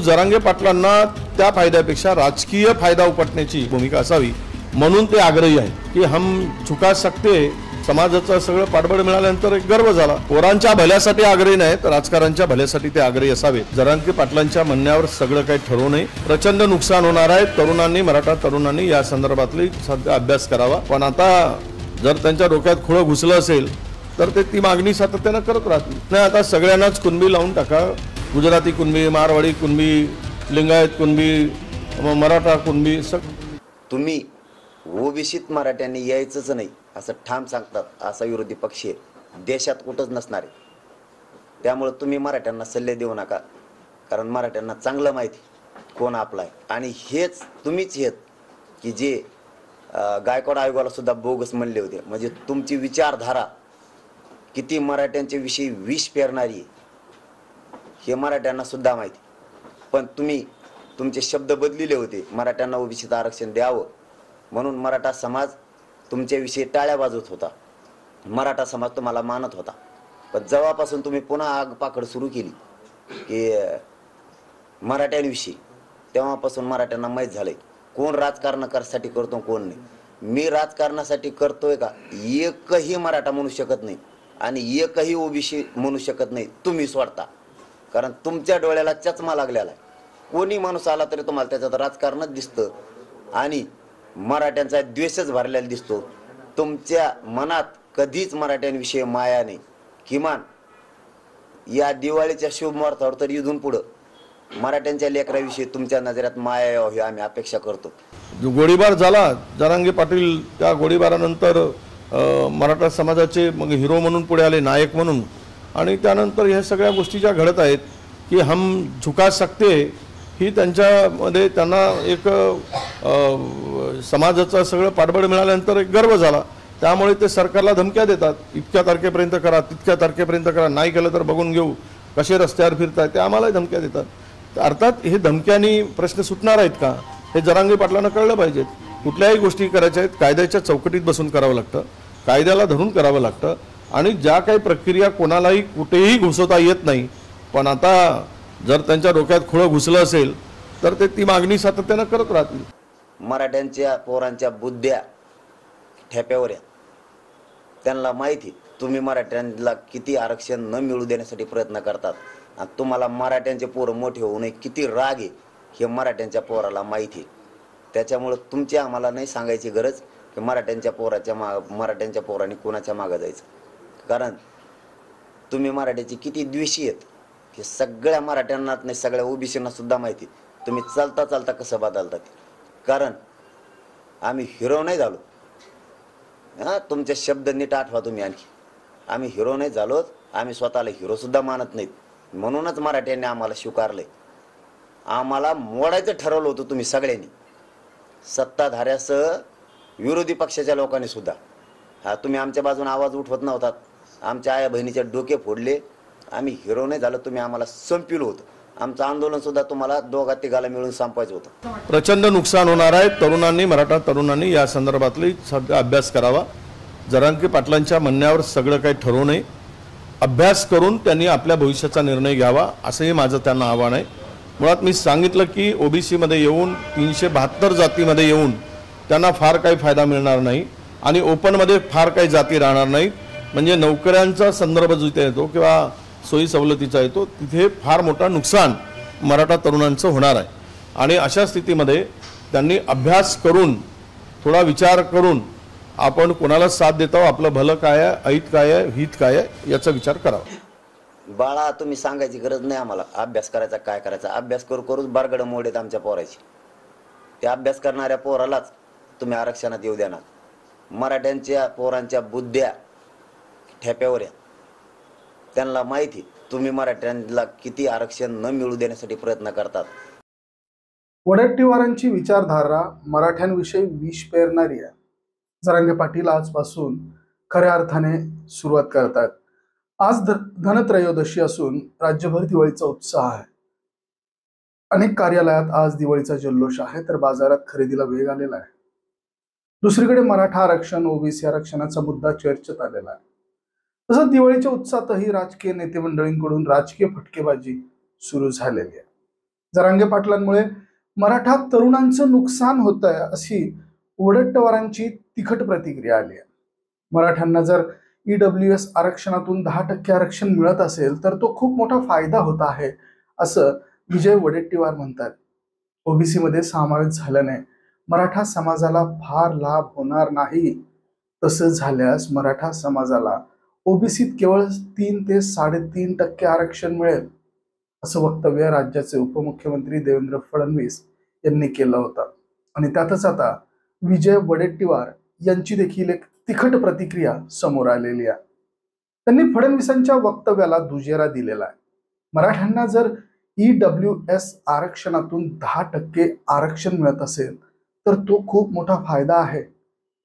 जरांगे पाटलांना त्या फायद्यापेक्षा राजकीय फायदा उपटण्याची भूमिका असावी म्हणून ते आग्रही आहेत की हम चुका सकते। समाजाचं सगळं पाठबळ मिळाल्यानंतर एक गर्व झाला। पोरांच्या भल्यासाठी आग्रही नाहीत, राजकारणच्या भल्यासाठी ते आग्रही असावे। जरांगे पाटलांच्या म्हणण्यावर सगळं काही ठरवू नये। प्रचंड नुकसान होणार आहे। तरुणांनी, मराठा तरुणांनी या संदर्भातली सध्या अभ्यास करावा। पण आता जर त्यांच्या डोक्यात खुळं घुसलं असेल तर ते ती मागणी सातत्यानं करत राहतील। नाही, आता सगळ्यांनाच कुणबी लावून टाका। गुजराती कुणबी, मारवाडी कुणबी, लिंगायत कुणबी, मराठा कुणबी। तुम्ही ओबीसीत मराठ्यांनी यायचंच नाही असं ठाम सांगतात असा विरोधी पक्ष देशात कुठंच नसणार आहे। त्यामुळे तुम्ही मराठ्यांना सल्ले देऊ नका, कारण मराठ्यांना चांगलं माहिती कोण आपला आहे। आणि हेच तुम्हीच हेत की जे गायकवाड आयोगाला सुद्धा बोगस म्हणले होते। म्हणजे तुमची विचारधारा किती मराठ्यांच्या विषयी विष पेरणारी आहे हे मराठ्यांना सुद्धा माहिती। पण तुम्ही तुमचे शब्द बदलिले होते, मराठ्यांना ओबीसीत आरक्षण द्यावं म्हणून मराठा समाज तुमच्याविषयी टाळ्या वाजवत होता, मराठा समाज तुम्हाला मानत होता। पण जेव्हापासून तुम्ही पुन्हा आगपाखड सुरू केली की मराठ्यांविषयी, तेव्हापासून मराठ्यांना माहीत झालंय कोण राजकारणासाठी करतो कोण नाही। मी राजकारणासाठी करतोय का एकही मराठा म्हणू शकत नाही आणि एकही ओबीसी म्हणू शकत नाही, तुम्ही सोडता। कारण तुमच्या डोळ्याला चष्मा लागलेला आहे। कोणी माणूस आला तरी तुम्हाला त्याच्यात राजकारणच दिसतं आणि मराठ्यांचा द्वेषच भरलेला दिसतो। तुमच्या मनात कधीच मराठ्यांविषयी माया नाही। किमान या दिवाळीच्या शुभ मुहूर्तावर तर इथून पुढं मराठ्यांच्या लेकराविषयी तुमच्या नजरेत माया यावी ही आम्ही अपेक्षा करतो। जो गोळीबार झाला, जरांगे पाटील त्या गोळीबारानंतर मराठा समाजाचे मग हिरो म्हणून पुढे आले, नायक म्हणून। आणि त्यानंतर ह्या सगळ्या गोष्टी ज्या घडत आहेत की हम झुका सकते, ही त्यांच्यामध्ये त्यांना एक समाजाचं सगळं पाठबळ मिळाल्यानंतर एक गर्व झाला। त्यामुळे ते सरकारला धमक्या देतात, इतक्या तारखेपर्यंत करा, तितक्या तारखेपर्यंत करा, नाही केलं तर बघून घेऊ, कसे रस्त्यावर फिरताय, ते आम्हालाही धमक्या देतात। अर्थात हे धमक्यांनी प्रश्न सुटणार आहेत का हे जरांगे पाटलांना कळलं पाहिजे। कुठल्याही गोष्टी करायच्या आहेत कायद्याच्या चौकटीत बसून करावं लागतं, कायद्याला धरून करावं लागतं आणि ज्या काही प्रक्रिया कोणालाही कुठेही घुसवता येत नाही। पण आता जर त्यांच्या डोक्यात खुळं घुसलं असेल तर ते ती मागणी सातत्यानं करत राहतील। मराठ्यांच्या पोरांच्या बुद्ध्या ठेप्यावर आहेत। त्यांना माहिती तुम्ही मराठ्यांना किती आरक्षण न मिळू देण्यासाठी प्रयत्न करतात आणि तुम्हाला मराठ्यांचे पोरं मोठे होऊ नये किती राग आहे हे मराठ्यांच्या पोराला माहिती। त्याच्यामुळे तुमची आम्हाला नाही सांगायची गरज की मराठ्यांच्या पोरांनी कोणाच्या मागं जायचं, कारण तुम्ही मराठ्याची किती द्वेषी आहेत हे सगळ्या मराठ्यांनाच नाही सगळ्या ओबीसींना सुद्धा माहिती। तुम्ही चालता चालता कसं बदलतात, कारण आम्ही हिरो नाही झालो। तुमचे शब्द नीट आठवा तुम्ही। आणखी आम्ही हिरो नाही झालो, आम्ही स्वतःला हिरो सुद्धा मानत नाहीत, म्हणूनच मराठ्यांनी आम्हाला स्वीकारलंय। आम्हाला मोडायचं ठरवलं होतं तुम्ही सगळ्यांनी, सत्ताधाऱ्यासह विरोधी पक्षाच्या लोकांनी सुद्धा। तुम्ही आमच्या बाजूने आवाज उठवत नव्हतात, आमच्या आया बहिणीचे डोके फोडले। आम्ही हिरो नाही झालो, तुम्ही आम्हाला संपविलं होतं। आमचं आंदोलन सुद्धा तुम्हाला दोघा तिघाला मिळून संपवायचं होतं। प्रचंड नुकसान होणार आहे। तरुणांनी, मराठा तरुणांनी या संदर्भातली सध्या अभ्यास करावा। जरांगे पाटलांच्या म्हणण्यावर सगळं काही ठरवू नये। अभ्यास करून त्यांनी आपल्या भविष्याचा निर्णय घ्यावा असंही माझं त्यांना आव्हान आहे। मुळात मी सांगितलं की ओबीसीमध्ये येऊन 372 जातीमध्ये येऊन त्यांना फार काही फायदा मिळणार नाही आणि ओपनमध्ये फार काही जाती राहणार नाहीत। म्हणजे नोकऱ्यांचा संदर्भ जिथे येतो किंवा सोयी सवलतीचा येतो तिथे फार मोठा नुकसान मराठा तरुणांचं होणार आहे। आणि अशा स्थितीमध्ये त्यांनी अभ्यास करून, थोडा विचार करून आपण कोणाला साथ देतो, आपलं भलं काय आहे, ऐत काय आहे, हित काय आहे याचा विचार करावा। बाळा, तुम्ही सांगायची गरज नाही आम्हाला अभ्यास करायचा काय करायचा। अभ्यास करूच बारगड मोडेत आमच्या पोराची। त्या अभ्यास करणाऱ्या पोरालाच तुम्ही आरक्षणात येऊ देणार। मराठ्यांच्या पोरांच्या बुद्ध्या ठेप्यावर आहेत। त्यांना माहिती तुम्ही मराठ्यांना किती आरक्षण न मिळू देण्यासाठी प्रयत्न करतात। वडट्टीवारांची विचारधारा मराठ्यांविषयी विष पेरणारी आहे। जरांगे पाटील आजपासून खऱ्या अर्थाने सुरुवात करतात। आज धनत्रयोदशी असून राज्यभर दिवाळीचा उत्साह आहे। अनेक कार्यालयात आज दिवाळीचा जल्लोष आहे, तर बाजारात खरेदीला वेग आलेला आहे। दुसरीकडे मराठा आरक्षण, ओबीसी आरक्षणाचा मुद्दा चर्चेत आलेला आहे। तसंच दिवाळीच्या उत्साहातही राजकीय नेते मंडळींकडून राजकीय फटकेबाजी सुरू झालेली आहे। जरांगे पाटलांमुळे मराठा तरुणांचं नुकसान होत आहे अशी वडेट्टीवारांची तिखट प्रतिक्रिया आली आहे. मराठ्यांना जर EWS आरक्षणातून 10% आरक्षण मिळत असेल तर तो खूप मोठा फायदा होत आहे असं विजय वडेट्टीवार म्हणतात. ओबीसी मध्ये समावेश झाल्याने मराठा समाजाला फार लाभ होणार नाही. तसं झाल्यास मराठा समाजाला ओबीसीत केवळ 3 ते 3.5% आरक्षण मिळेल असं वक्तव्य राज्याचे उपमुख्यमंत्री देवेंद्र फडणवीस यांनी केलं होतं. आणि त्यातच आता विजय वडेट्टीवार यांची देखील एक तिखट प्रतिक्रिया समोर आलेली आहे. त्यांनी फडणवीसांच्या वक्तव्याला दुजेरा दिलेला आहे. मराठ्यांना जर EWS आरक्षणातून 10% आरक्षण मिळत असेल तर तो खूप मोठा फायदा आहे,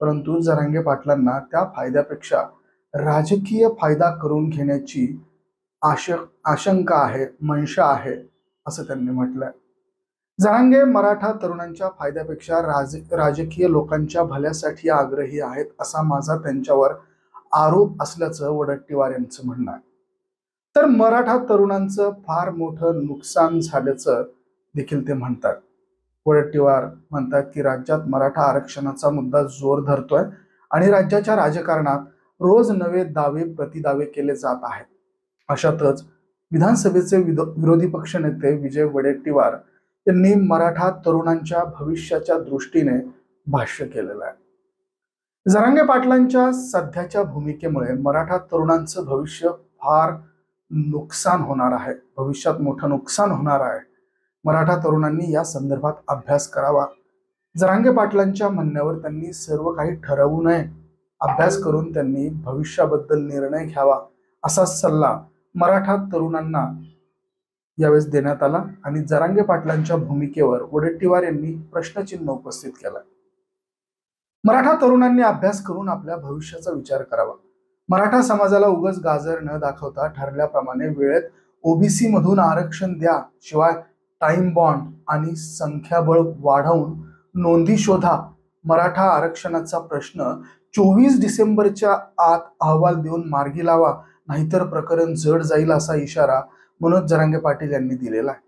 परंतु जरांगे पाटलांना त्या फायद्यापेक्षा राजकीय फायदा करून घेण्याची आशंका आहे, मनशा आहे असं त्यांनी म्हटलंय. जरांगे मराठा तरुणांच्या फायद्यापेक्षा राजकीय लोकांच्या भल्यासाठी आग्रही आहेत असा माझा त्यांच्यावर आरोप असल्याचं वडेट्टीवार यांचं म्हणणं आहे. तर मराठा तरुणांचं फार मोठं नुकसान झाल्याचं देखील ते म्हणतात. वडेट्टीवार म्हणतात की राज्यात मराठा आरक्षणाचा मुद्दा जोर धरतोय आणि राज्याच्या राजकारणात रोज नवे दावे प्रतिदावे केले जात आहेत. अशातच विधानसभेचे विरोधी पक्षनेते विजय वडेट्टीवार यांनी मराठा तरुणांच्या भविष्याच्या दृष्टीने भाष्य केलेलं आहे. जरांगे पाटलांच्या सध्याच्या भूमिकेमुळे मराठा तरुणांचं भविष्य फार नुकसान होणार आहे, भविष्यात मोठं नुकसान होणार आहे. मराठा तरुणांनी या संदर्भात अभ्यास करावा. जरांगे पाटलांच्या म्हणण्यावर त्यांनी सर्व काही ठरवू नये, अभ्यास करून त्यांनी भविष्याबद्दल निर्णय घ्यावा असा सल्ला मराठा तरुणांना यावेळेस देण्यात आला. आणि जरांगे पाटलांच्या भूमिकेवर वडेट्टीवार यांनी प्रश्नचिन्ह उपस्थित केला. मराठा तरुणांनी अभ्यास करून आपल्या भविष्याचा विचार करावा. मराठा समाजाला उगाच गाजर न दाखवता ठरल्याप्रमाणे वेळेत ओबीसी मधून आरक्षण द्या, शिवाय टाइम बॉन्ड आणि संख्याबळ वाढवून नोंदी शोधा. मराठा आरक्षणाचा प्रश्न 24 डिसेंबरच्या आत अहवाल देऊन मार्गी लावा, नाहीतर प्रकरण जड जाईल असा इशारा मनोज जरांगे पाटील यांनी दिलेला आहे.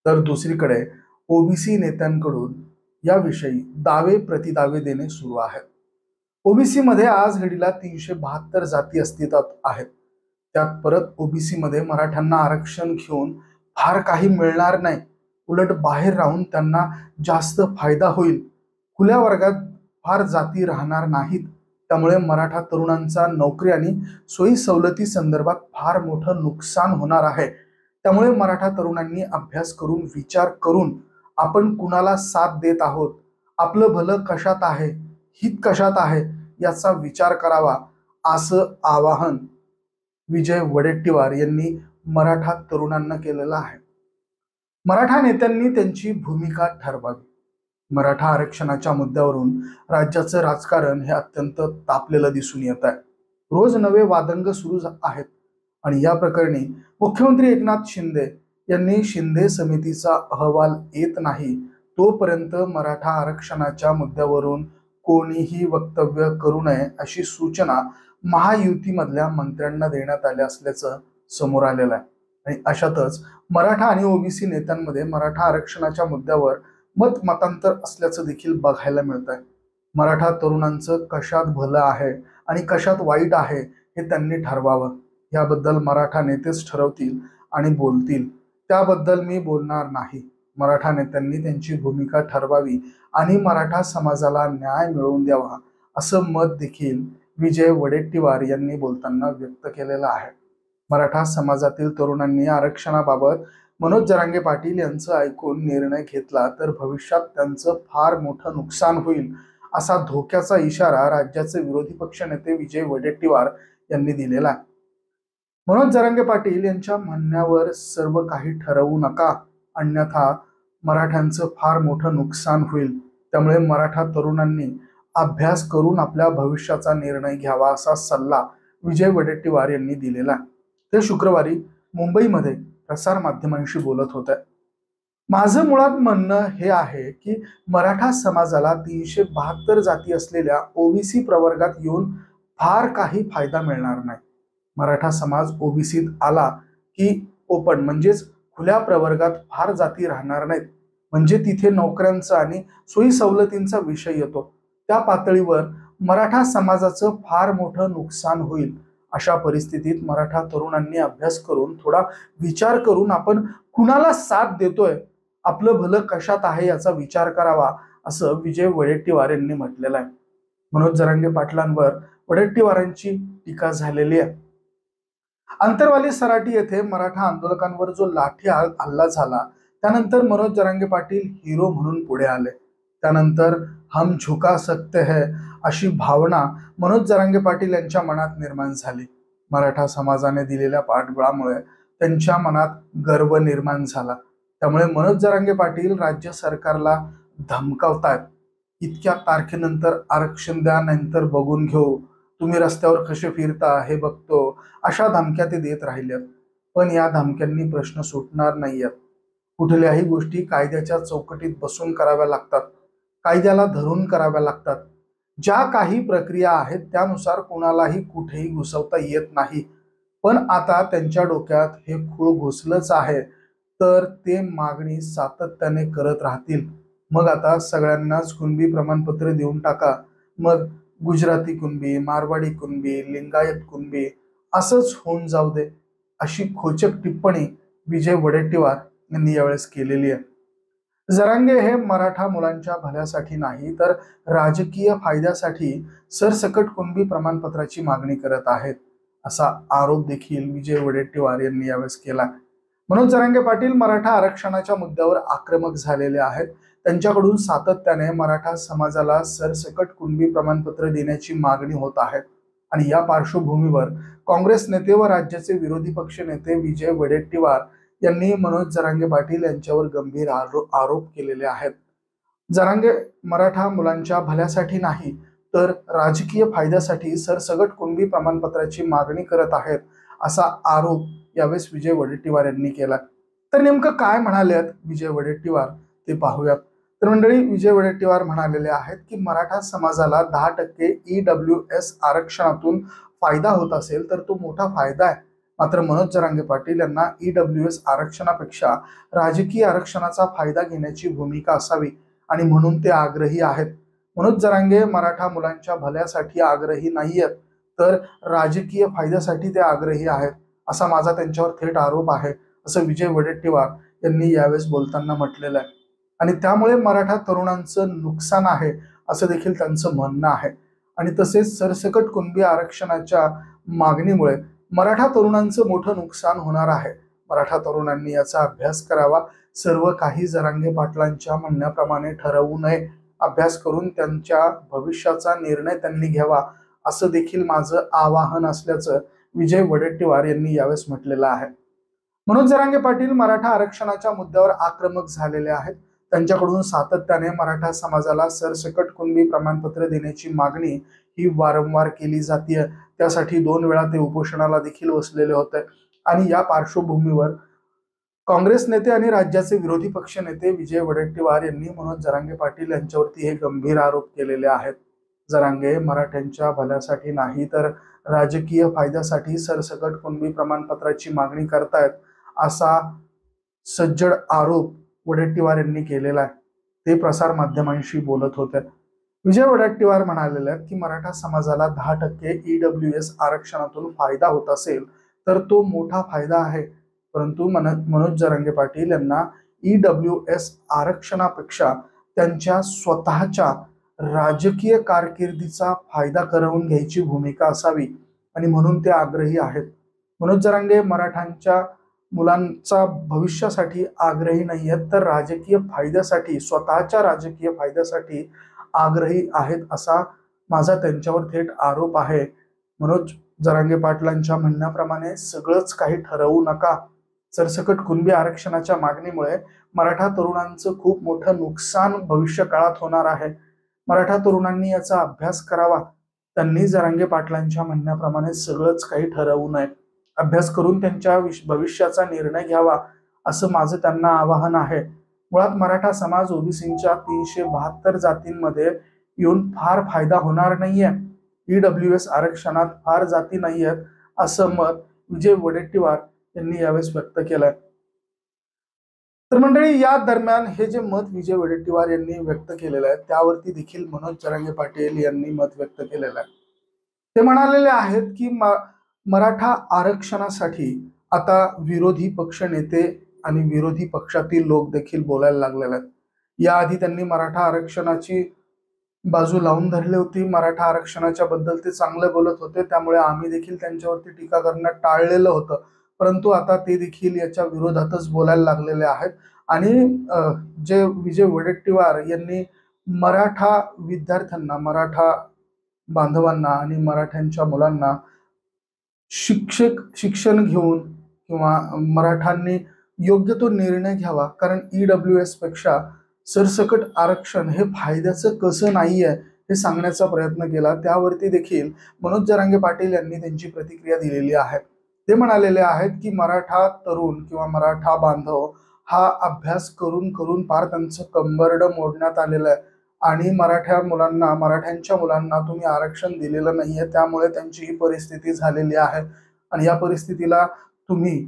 तर दुसरीकडे ओबीसी नेत्यांकडून याविषयी दावे प्रतिदावे देणे सुरू आहेत. ओबीसी मध्ये आज घडीला 372 जाती अस्तित्वात आहेत. त्यात परत ओबीसी मध्ये मराठ्यांना आरक्षण घेऊन फार काही मिळणार नाही, उलट बाहेर राहून त्यांना जास्त फायदा होईल. खुल्या वर्गात फार जाती राहणार नाहीत. त्यामुळे मराठा तरुणांचा नोकरी आणि सोयी सवलती संदर्भात फार मोठं नुकसान होणार आहे. त्यामुळे मराठा तरुणांनी अभ्यास करून विचार करून आपण कुणाला साथ देत आहोत, आपलं भलं कशात आहे, हित कशात आहे याचा विचार करावा असं आवाहन विजय वडेट्टीवार यांनी मराठा तरुणांना केलेलं आहे. मराठा नेत्यांनी त्यांची भूमिका ठरवावी. मराठा आरक्षणाच्या मुद्द्यावरून राज्याचं राजकारण हे अत्यंत तापलेलं दिसून येत आहे. रोज नवे वादंग सुरू आहेत आणि या प्रकरणी मुख्यमंत्री एकनाथ शिंदे यांनी शिंदे समितीचा अहवाल येत नाही तोपर्यंत मराठा आरक्षणाच्या मुद्द्यावरून कोणीही वक्तव्य करू नये अशी सूचना महायुतीमधल्या मंत्र्यांना देण्यात आल्या असल्याचं समोर आलेलं आहे. आणि अशातच मराठा आणि ओबीसी नेत्यांमध्ये मराठा आरक्षणाच्या मुद्द्यावर मतांतर असल्याचं देखील बघायला मिळत आहे. मराठा तरुणांचं कशात भलं आहे आणि कशात वाईट आहे हे त्यांनी ठरवावं. याबद्दल मराठा नेतेच ठरवतील आणि बोलतील, त्याबद्दल मी बोलणार नाही. मराठा नेत्यांनी त्यांची भूमिका ठरवावी आणि मराठा समाजाला न्याय मिळवून द्यावा असं मत देखील विजय वडेट्टीवार यांनी बोलताना व्यक्त केलेलं आहे. मराठा समाजातील तरुणांनी आरक्षणाबाबत मनोज जरांगे पाटील यांचं ऐकून निर्णय घेतला तर भविष्यात त्यांचं फार मोठं नुकसान होईल असा धोक्याचा इशारा राज्याचे विरोधी पक्षनेते विजय वडेट्टीवार यांनी दिलेला आहे. मनोज जरांगे पाटील यांच्या म्हणण्यावर सर्व काही ठरवू नका, अन्यथा मराठ्यांचं फार मोठं नुकसान होईल. त्यामुळे मराठा तरुणांनी अभ्यास करून आपल्या भविष्याचा निर्णय घ्यावा असा सल्ला विजय वडेट्टीवार यांनी दिलेला आहे. ते शुक्रवारी मुंबईमध्ये प्रसार माध्यमांशी बोलत होते. माझं मुळात म्हणणं हे आहे की मराठा समाजाला 372 जाती असलेल्या ओबीसी प्रवर्गात येऊन फार काही फायदा मिळणार नाही. मराठा समाज ओबीसीत आला की ओपन म्हणजेच खुल्या प्रवर्गात फार जाती राहणार नाहीत, म्हणजे तिथे नोकऱ्यांचा आणि सोयी सवलतींचा विषय येतो. त्या पातळीवर मराठा समाजाचं फार मोठं नुकसान होईल. अशा परिस्थितीत मराठा तरुणांनी अभ्यास करून, थोडा विचार करून आपण कुणाला साथ देतोय, आपलं भलं कशात आहे याचा विचार करावा, असं विजय वडेट्टीवार यांनी म्हटलेलं आहे. मनोज जरांगे पाटलांवर वडेट्टीवारांची टीका झालेली आहे. अंतरवाली सराटी येथे मराठा आंदोलकांवर जो लाठी हल्ला झाला, त्यानंतर मनोज जरांगे पाटील हिरो म्हणून पुढे आले. त्यानंतर हम झुका सकते है अशी भावना मनोज जरांगे पाटील यांच्या मनात निर्माण झाली. मराठा समाजाने दिलेल्या पाठबळामुळे त्यांच्या मनात गर्व निर्माण झाला. त्यामुळे मनोज जरांगे पाटील राज्य सरकारला धमकावतायत. इतक्या तारखेनंतर आरक्षण द्या, नंतर बघून घेऊ, तुम्ही रस्त्यावर कसे फिरता हे बघतो, अशा धमक्या ते देत राहिल्यात. पण या धमक्यांनी प्रश्न सुटणार नाहीयेत. कुठल्याही गोष्टी कायद्याच्या चौकटीत बसून कराव्या लागतात, कायद्याला धरून कराव्या लागतात. ज्या काही प्रक्रिया आहेत त्यानुसार कोणालाही कुठेही घुसवता येत नाही. पण आता त्यांच्या डोक्यात हे खूळ घुसलंच आहे, तर ते मागणी सातत्याने करत राहतील. मग आता सगळ्यांनाच कुणबी प्रमाणपत्र देऊन टाका, मग गुजराती कुणबी, मारवाडी कुणबी, लिंगायत कुणबी असंच होऊन जाऊ दे, अशी खोचक टिप्पणी विजय वडेट्टीवार यांनी यावेळेस केलेली आहे. जरांगे हे मराठा मुलांच्या भल्यासाठी नाही, तर राजकीय फायद्यासाठी सरसकट कुणबी प्रमाणपत्राची मागणी करत आहेत, असा आरोप देखील विजय वडेट्टीवार यांनी यावेळेस केला. मनोज जरांगे पाटील मराठा आरक्षणाच्या मुद्द्यावर आक्रमक झालेले आहेत. त्यांच्याकडून सातत्याने मराठा समाजाला सरसकट कुणबी प्रमाणपत्र देण्याची मागणी होत आहे. आणि या पार्श्वभूमीवर काँग्रेस नेते व राज्याचे विरोधी पक्ष नेते विजय वडेट्टीवार यांनी मनोज जरांगे पाटील यांच्यावर गंभीर आरोप केलेले आहेत. जरांगे मराठा मुलांच्या भल्यासाठी नाही, तर राजकीय फायद्यासाठी सरसकट कुणबी प्रमाणपत्राची मागणी करत आहेत, असा आरोप यावेळेस विजय वडेट्टीवार यांनी केला. तर नेमकं काय म्हणालेत विजय वडेट्टीवार ते पाहूयात. तर मंडळी, विजय वडेट्टीवार म्हणालेले आहेत की मराठा समाजाला 10% EWS आरक्षणातून फायदा होत असेल तर तो मोठा फायदा आहे. मात्र मनोज जरांगे पाटील यांना EWS आरक्षणापेक्षा राजकीय आरक्षणाचा फायदा घेण्याची भूमिका असावी आणि म्हणून ते आग्रही आहेत. मनोज जरांगे मराठा मुलांच्या भल्यासाठी आग्रही नाहीयेत, तर राजकीय फायद्यासाठी ते आग्रही आहेत, असा माझा त्यांच्यावर थेट आरोप आहे, असं विजय वडेट्टीवार यांनी यावेळेस बोलताना म्हटलेलं आहे. आणि त्यामुळे मराठा तरुणांचं नुकसान आहे, असं देखील त्यांचं म्हणणं आहे. आणि तसेच सरसकट कुणबी आरक्षणाच्या मागणीमुळे मराठा तरुणांचं मोठं नुकसान होणार आहे. मराठा तरुणांनी याचा अभ्यास करावा. सर्व काही जरांगे पाटलांच्या म्हणण्याप्रमाणे ठरवू नये. अभ्यास करून त्यांच्या भविष्याचा निर्णय त्यांनी घ्यावा, असं देखील माझं आवाहन असल्याचं विजय वडेट्टीवार यांनी यावेळेस म्हटलेलं आहे. मनोज जरांगे पाटील मराठा आरक्षणाच्या मुद्द्यावर आक्रमक झालेले आहेत. त्यांच्याकडून सातत्याने मराठा समाजाला सरसकट कुणबी प्रमाणपत्र देण्याची मागणी ही वारंवार केली जाते. त्यासाठी 2 वेळा ते उपोषणाला देखील बसलेले होते. आणि या पार्श्वभूमीवर काँग्रेस नेते आणि राज्याचे विरोधी पक्ष नेते विजय वडेट्टीवार यांनी मनोज जरांगे पाटील यांच्यावरती हे गंभीर आरोप केलेले आहेत. जरांगे मराठ्यांच्या भल्यासाठी नाही, तर राजकीय फायद्यासाठी सरसकट कुणबी प्रमाणपत्राची मागणी करतायत, असा सज्जड आरोप वडेट्टीवार यांनी केलेला आहे. ते प्रसार माध्यमांशी बोलत होते. विजय वडेट्टीवार म्हणालेले आहेत की मराठा समाजाला 10% EWS आरक्षणातून फायदा होत असेल तर तो मोठा फायदा आहे. परंतु मनोज जरांगे पाटील यांना EWS आरक्षणापेक्षा त्यांच्या स्वतःच्या राजकीय कारकिर्दीचा फायदा करवून घ्यायची भूमिका असावी आणि म्हणून ते आग्रही आहेत. मनोज जरांगे मराठ्यांच्या मुलांच्या भविष्यासाठी आग्रही नाही आहेत, तर राजकीय फायद्यासाठी, स्वतःच्या राजकीय फायद्यासाठी आग्रही आहेत, असा माझा त्यांच्यावर थेट आरोप आहे. मनोज जरांगे पाटलांच्या म्हणण्याप्रमाणे सगळंच काही ठरवू नका. सरसकट कुणबी आरक्षणाच्या मागणीमुळे मराठा तरुणांचं खूप मोठं नुकसान भविष्य काळात होणार आहे. मराठा तरुणांनी याचा अभ्यास करावा. त्यांनी जरांगे पाटलांच्या म्हणण्याप्रमाणे सगळंच काही ठरवू नये. अभ्यास करून त्यांच्या भविष्याचा निर्णय घ्यावा, असं माझं त्यांना आवाहन आहे. मुळात मराठा समाज ओबीसींच्या 372 जातींमध्ये येऊन फार फायदा होणार नाहीये. EWS आरक्षणात फार जाती नाहीयेत, असं मत विजय वडेट्टीवार यांनी यावेळेस व्यक्त केलंय. तर मंडळी, या दरम्यान हे जे मत विजय वडेट्टीवार यांनी व्यक्त केलेलं आहे त्यावरती देखील मनोज जरांगे पाटील यांनी मत व्यक्त केलेलं आहे. ते म्हणालेले आहेत की मराठा आरक्षणासाठी आता विरोधी पक्ष नेते आणि विरोधी पक्षातील लोक देखील बोलायला लागलेले आहेत. याआधी त्यांनी मराठा आरक्षणाची बाजू लावून धरली होती. मराठा आरक्षणाच्या बद्दल ते चांगले बोलत होते, त्यामुळे आम्ही देखील त्यांच्यावरती टीका करणं टाळलेलं होतं. परंतु आता ते देखील याच्या विरोधातच बोलायला लागलेले आहेत. आणि जे विजय वडेट्टीवार यांनी मराठा विद्यार्थ्यांना, मराठा बांधवांना आणि मराठ्यांच्या मुलांना शिक्षण घेऊन किंवा मराठांनी योग्य तो निर्णय घ्यावा, कारण EWS पेक्षा सरसकट आरक्षण हे फायद्याचं कसं नाहीये हे सांगण्याचा प्रयत्न केला. त्यावरती देखील मनोज जरांगे पाटील यांनी त्यांची प्रतिक्रिया दिलेली आहे. ते म्हणालेले आहेत की मराठा तरुण किंवा मराठा बांधव हा अभ्यास करून करून पार त्यांचं कंबरडं मोडण्यात आलेलं आहे आणि मराठ्यांच्या मुलांना तुम्ही आरक्षण दिलेलं नाहीये, त्यामुळे त्यांची ही परिस्थिती झालेली आहे. आणि या परिस्थितीला तुम्ही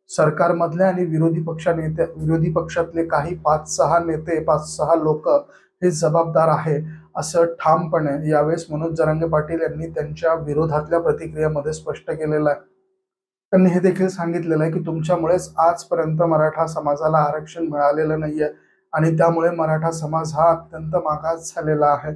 सरकारमधले आणि विरोधी पक्षातले काही 5-6 लोक हे जबाबदार आहे, असं ठामपणे यावेळेस मनोज जरांगे पाटील यांनी त्यांच्या विरोधातल्या प्रतिक्रियेमध्ये स्पष्ट केलेलं आहे. त्यांनी हे देखील सांगितलेलं आहे की तुमच्यामुळेच आजपर्यंत मराठा समाजाला आरक्षण मिळालेलं नाहीये आणि त्यामुळे मराठा समाज हा अत्यंत मागास झालेला आहे.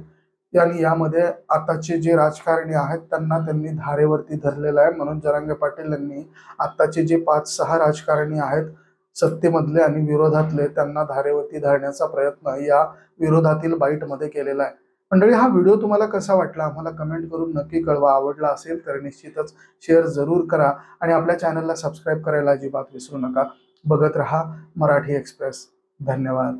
आणि यामध्ये आताचे जे राजकारणी आहेत त्यांनी धारेवरती धरलेलं आहे. मनोज जरांगे पाटील यांनी आताचे जे 5-6 राजकारणी आहेत सत्तेमधले आणि विरोधातले, त्यांना धारेवरती धरण्याचा प्रयत्न या विरोधातील बाईटमध्ये केलेला आहे. मंडळी, हा व्हिडिओ तुम्हाला कसा वाटला आम्हाला कमेंट करून नक्की कळवा. आवडला असेल तर निश्चितच शेअर जरूर करा आणि आपल्या चॅनलला सबस्क्राईब करायला अजिबात विसरू नका. बघत रहा मराठी एक्सप्रेस. धन्यवाद.